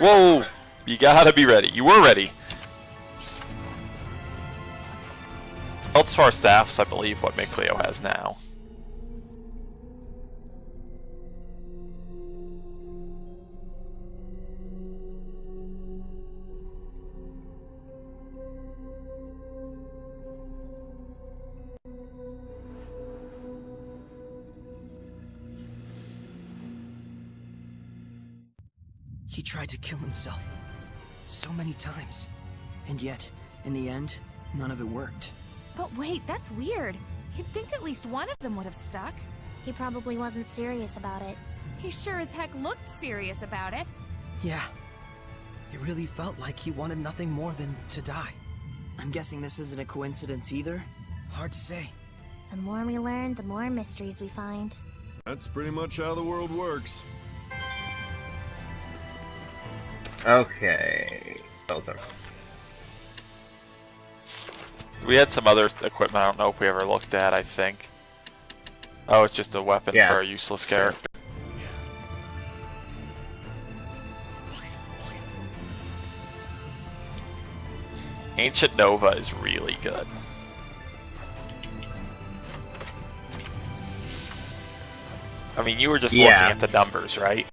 Whoa! You gotta be ready. You were ready. Feldspar staffs, I believe, what Mikleo has now. He tried to kill himself so many times, and yet, in the end, none of it worked. But wait, that's weird. You'd think at least one of them would have stuck. He probably wasn't serious about it. He sure as heck looked serious about it. Yeah. It really felt like he wanted nothing more than to die. I'm guessing this isn't a coincidence either. Hard to say. The more we learn, the more mysteries we find. That's pretty much how the world works. Okay. Spells are. We had some other equipment I don't know if we ever looked at, I think. Oh, it's just a weapon for a useless character. Ancient Nova is really good. I mean, you were just looking at the numbers, right?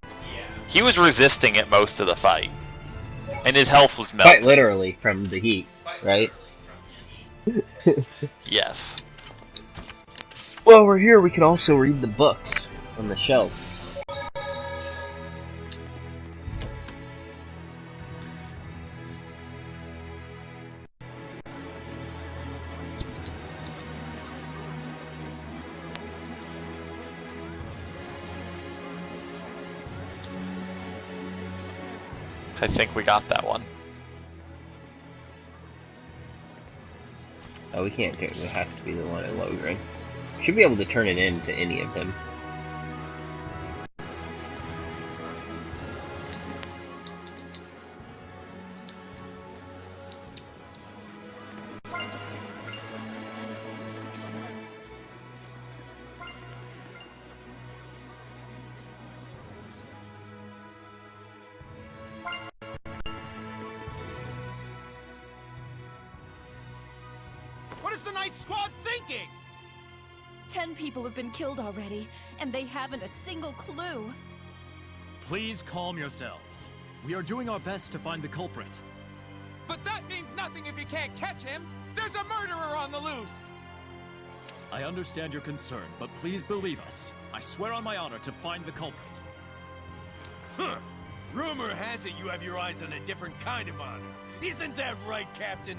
He was resisting it most of the fight. And his health was melting. Quite literally from the heat, right? Yes. While we're here, we can also read the books on the shelves. I think we got that one. Oh, we can't get it. It has to be the one at Logren. Should be able to turn it into any of them. What is the Night Squad thinking? 10 people have been killed already, and they haven't a single clue. Please calm yourselves. We are doing our best to find the culprit. But that means nothing if you can't catch him. There's a murderer on the loose. I understand your concern, but please believe us. I swear on my honor to find the culprit. Huh. Rumor has it you have your eyes on a different kind of honor. Isn't that right, Captain?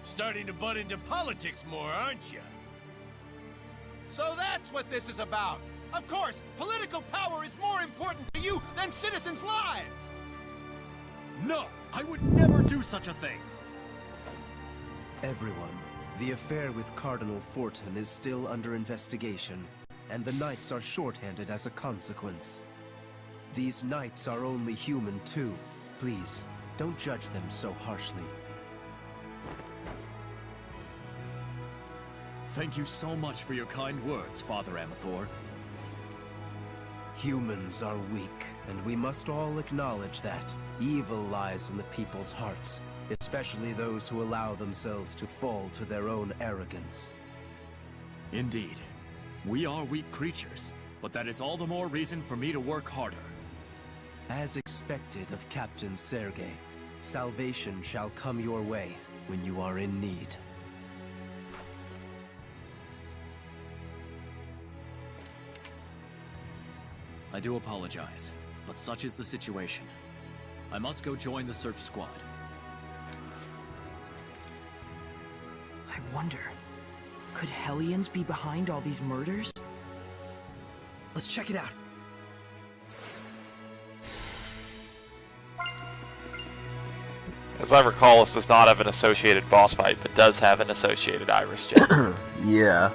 Starting to butt into politics more, aren't you? So that's what this is about. Of course, political power is more important to you than citizens' lives. No, I would never do such a thing. Everyone, the affair with Cardinal Fortin is still under investigation, and the Knights are shorthanded as a consequence. These Knights are only human too. Please, don't judge them so harshly. Thank you so much for your kind words, Father Ampharos. Humans are weak, and we must all acknowledge that. Evil lies in the people's hearts, especially those who allow themselves to fall to their own arrogance. Indeed. We are weak creatures, but that is all the more reason for me to work harder. As expected of Captain Sergei, salvation shall come your way when you are in need. I do apologize, but such is the situation. I must go join the search squad. I wonder, could Hellions be behind all these murders? Let's check it out. As I recall, this does not have an associated boss fight, but does have an associated Iris gem. Yeah.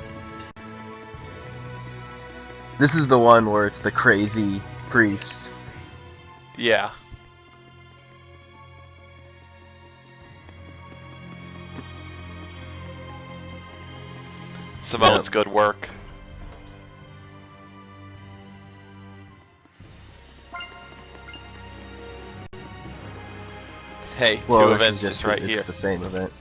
This is the one where it's the crazy priest. Yeah. Simone's good work. Hey, Well, two this events is just just right it's here. the same event.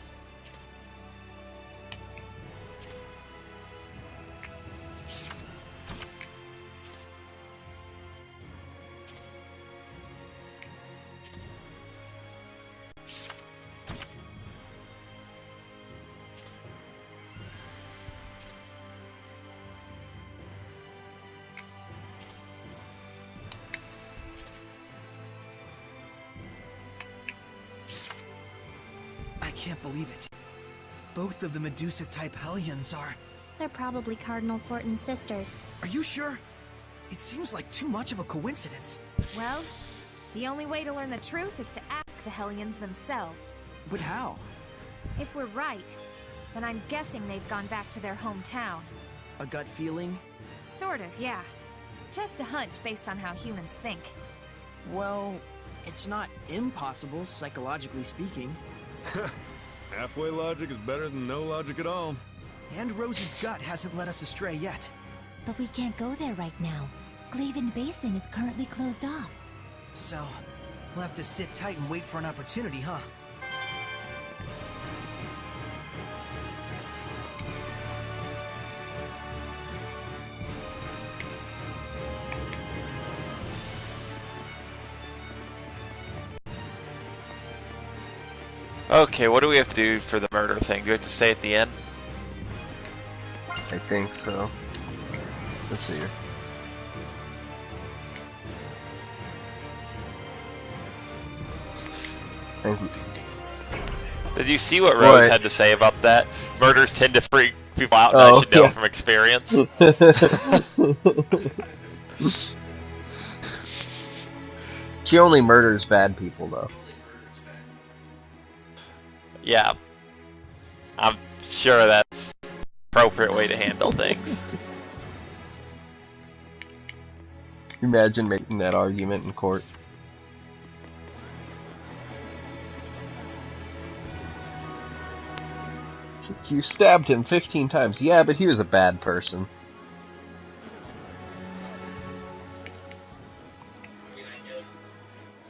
I can't believe it. Both of the Medusa-type Hellions are... They're probably Cardinal Fortin's sisters. Are you sure? It seems like too much of a coincidence. Well, the only way to learn the truth is to ask the Hellions themselves. But how? If we're right, then I'm guessing they've gone back to their hometown. A gut feeling? Sort of, yeah. Just a hunch based on how humans think. Well, it's not impossible, psychologically speaking. Halfway logic is better than no logic at all. And Rose's gut hasn't led us astray yet. But we can't go there right now. Glaven Basin is currently closed off. So, we'll have to sit tight and wait for an opportunity, huh? Okay, what do we have to do for the murder thing? Do we have to stay at the end? I think so. Let's see here. Did you see what Rose had to say about that? Murders tend to freak people out, and I should know from experience. She only murders bad people, though. Yeah. I'm sure that's an appropriate way to handle things. Imagine making that argument in court. You stabbed him 15 times. Yeah, but he was a bad person.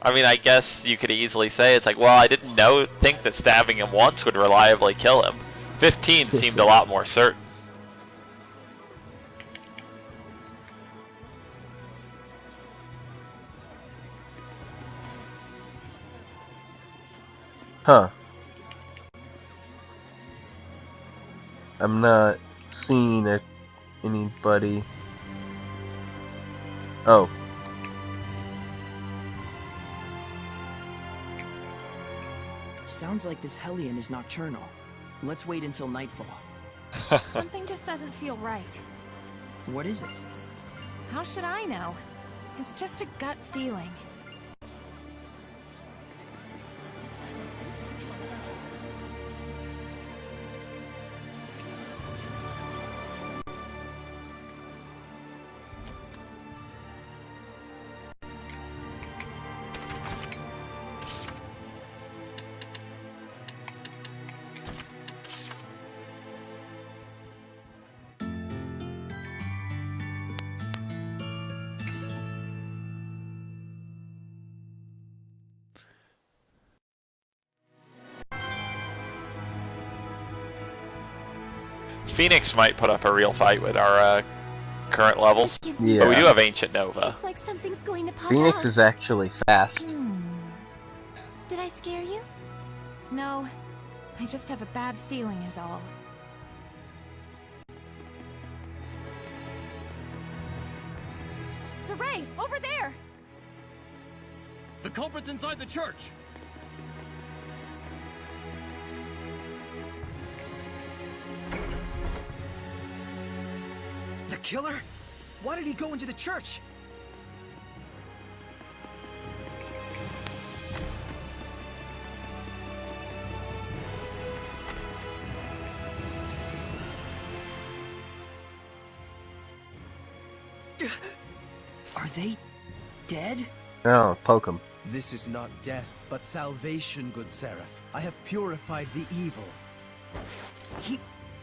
I mean, I guess you could easily say it's like, well, I didn't think that stabbing him once would reliably kill him. 15 seemed a lot more certain. Huh. I'm not seeing anybody. Oh. Sounds like this Hellion is nocturnal. Let's wait until nightfall. Something just doesn't feel right. What is it? How should I know? It's just a gut feeling. Phoenix might put up a real fight with our current levels, Yeah. but we do have Ancient Nova. It's like something's going to pop Phoenix out. is actually fast. Did I scare you? No, I just have a bad feeling is all. Saray, over there! The culprit's inside the church! The killer? Why did he go into the church? Are they dead? Oh, poke him. This is not death, but salvation, good Seraph. I have purified the evil.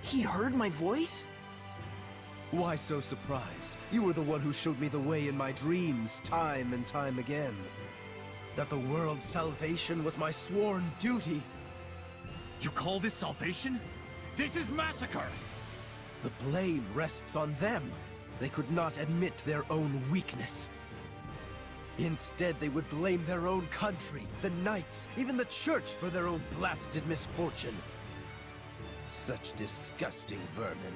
He heard my voice? Why so surprised? You were the one who showed me the way in my dreams, time and time again. that the world's salvation was my sworn duty. You call this salvation? This is massacre! The blame rests on them. They could not admit their own weakness. Instead, they would blame their own country, the knights, even the church for their own blasted misfortune. Such disgusting vermin.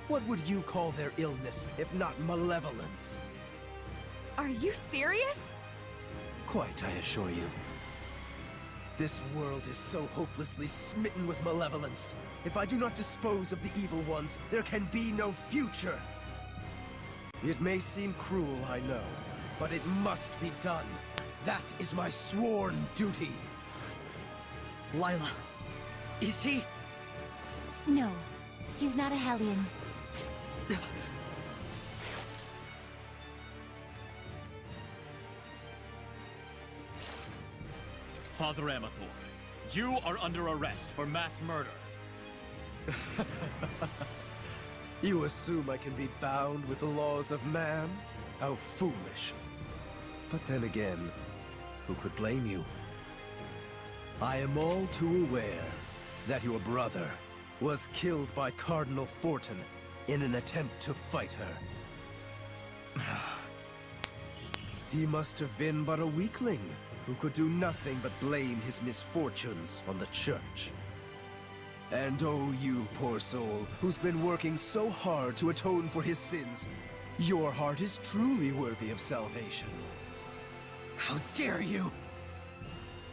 What would you call their illness, if not malevolence? Are you serious? Quite, I assure you. This world is so hopelessly smitten with malevolence. If I do not dispose of the evil ones, there can be no future. It may seem cruel, I know, but it must be done. That is my sworn duty. Lila, is he? No, he's not a Hellion. Father Amathor, you are under arrest for mass murder. You assume I can be bound with the laws of man? How foolish. But then again, who could blame you? I am all too aware that your brother was killed by Cardinal Fortin in an attempt to fight her. He must have been but a weakling who could do nothing but blame his misfortunes on the church. And oh, you poor soul, who's been working so hard to atone for his sins, your heart is truly worthy of salvation. How dare you!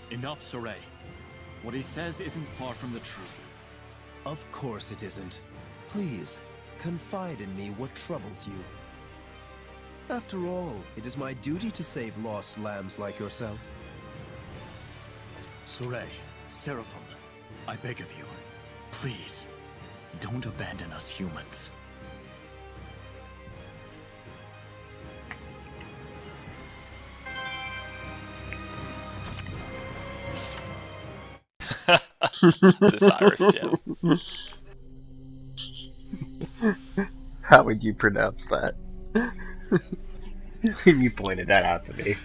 Enough, Saray. What he says isn't far from the truth. Of course it isn't. Please, confide in me what troubles you. After all, it is my duty to save lost lambs like yourself. Saray, Seraphim, I beg of you, please, don't abandon us humans. This Irish gem. How would you pronounce that? You pointed that out to me.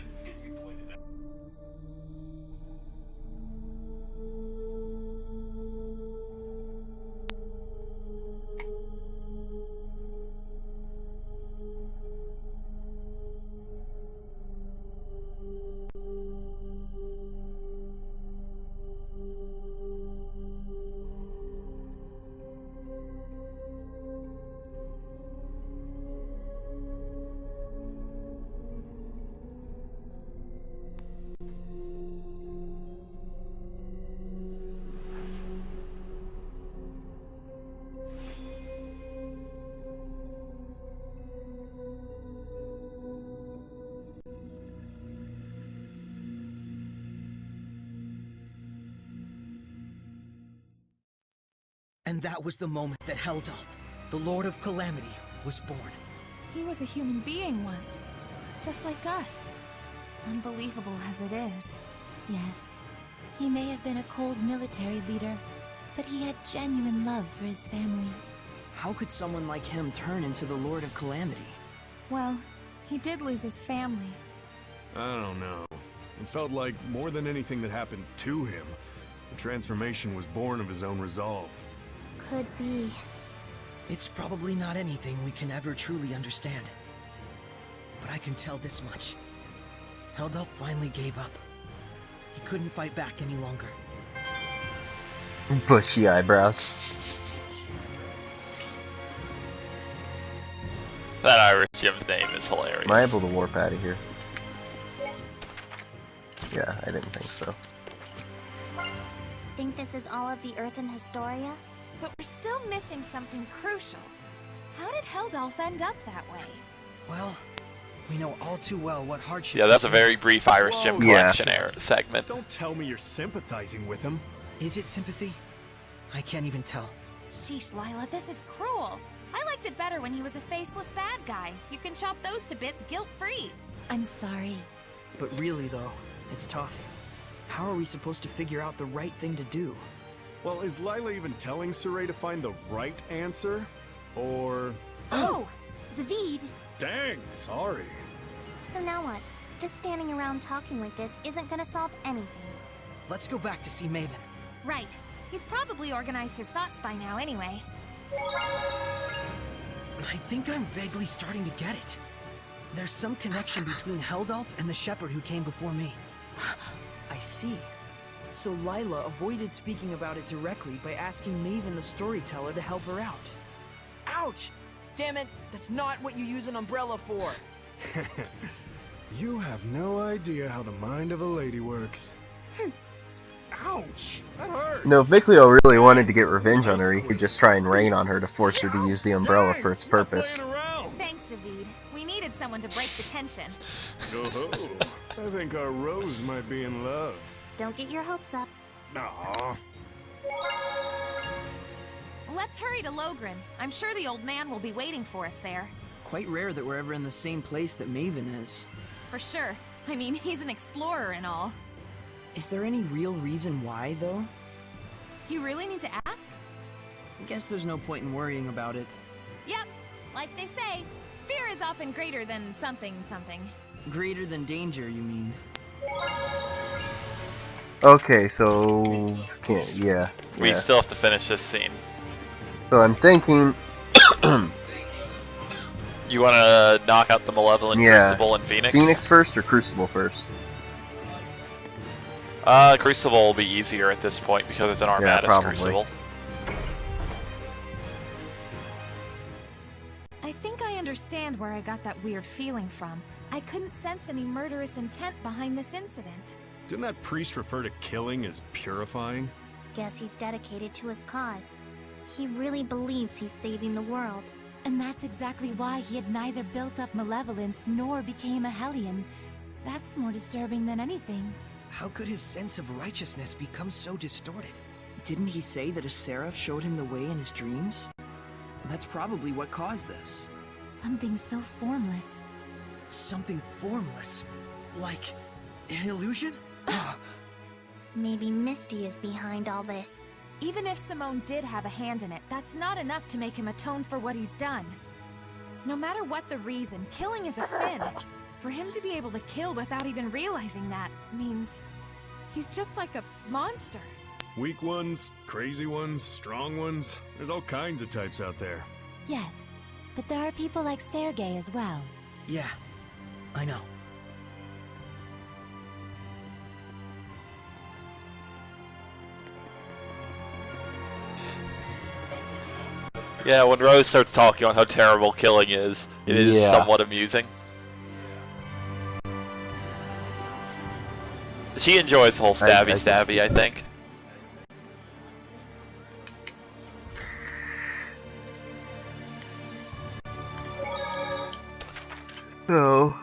And that was the moment that Heldalf, the Lord of Calamity, was born. He was a human being once, just like us. Unbelievable as it is. Yes, he may have been a cold military leader, but he had genuine love for his family. How could someone like him turn into the Lord of Calamity? Well, he did lose his family. I don't know. It felt like more than anything that happened to him, the transformation was born of his own resolve. Could be. It's probably not anything we can ever truly understand. But I can tell this much. Heldalf finally gave up. He couldn't fight back any longer. Bushy eyebrows. That Irish gem's name is hilarious. Am I able to warp out of here? Yeah, I didn't think so. Think this is all of the Earthen Historia? But we're still missing something crucial. How did Heldalf end up that way? Well, we know all too well what hardship... Yeah, that's a very brief Irish gem collection segment. Don't tell me you're sympathizing with him. Is it sympathy? I can't even tell. Sheesh, Lila, this is cruel. I liked it better when he was a faceless bad guy. You can chop those to bits guilt-free. I'm sorry. But really, though, it's tough. How are we supposed to figure out the right thing to do? Well, is Lila even telling Saray to find the right answer? Or... Oh! Zavid! Dang, sorry. So now what? Just standing around talking like this isn't gonna solve anything. Let's go back to see Maven. Right. He's probably organized his thoughts by now anyway. I think I'm vaguely starting to get it. There's some connection between Heldalf and the shepherd who came before me. I see. So Lila avoided speaking about it directly by asking Maven the storyteller to help her out. Ouch! Damn it, that's not what you use an umbrella for! You have no idea how the mind of a lady works. Ouch! That hurts! No, if Vicleo really wanted to get revenge on her, he could just try and rain on her to force her to use the umbrella for its purpose. Thanks, David. We needed someone to break the tension. Oh, I think our Rose might be in love. Don't get your hopes up. Aww. Let's hurry to Logren. I'm sure the old man will be waiting for us there. Quite rare that we're ever in the same place that Maven is. For sure. I mean, he's an explorer and all. Is there any real reason why, though? You really need to ask? I guess there's no point in worrying about it. Yep. Like they say, fear is often greater than something. Greater than danger, you mean? Okay, so... yeah. We still have to finish this scene. So I'm thinking... You want to knock out the Malevolent Crucible and Phoenix? Phoenix first or Crucible first? Crucible will be easier at this point because it's an Armatus Crucible. I think I understand where I got that weird feeling from. I couldn't sense any murderous intent behind this incident. Didn't that priest refer to killing as purifying? Guess he's dedicated to his cause. He really believes he's saving the world. And that's exactly why he had neither built up malevolence nor became a Hellion. That's more disturbing than anything. How could his sense of righteousness become so distorted? Didn't he say that a seraph showed him the way in his dreams? That's probably what caused this. Something so formless. Something formless? Like an illusion? Maybe Misty is behind all this. Even if Simone did have a hand in it, that's not enough to make him atone for what he's done. No matter what the reason, killing is a sin. For him to be able to kill without even realizing that means he's just like a monster. Weak ones, crazy ones, strong ones. There's all kinds of types out there. Yes, but there are people like Sergei as well. Yeah, I know. Yeah, when Rose starts talking about how terrible killing is, it is somewhat amusing. She enjoys the whole stabby, I think. So...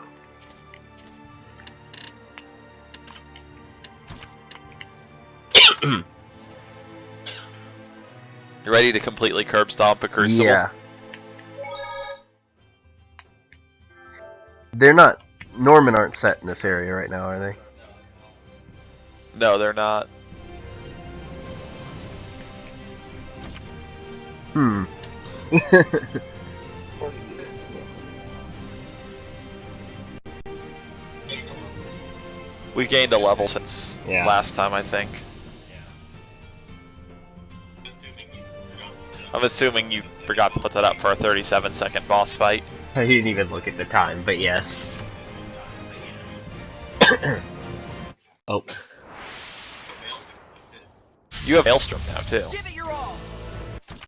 You ready to completely curb stomp a Crucible? Yeah. They're not... Norman aren't set in this area right now, are they? No, they're not. We gained a level since last time, I think. I'm assuming you forgot to put that up for a 37-second boss fight. I didn't even look at the time, but yes. Oh. You have Maelstrom now, too. Give it your all.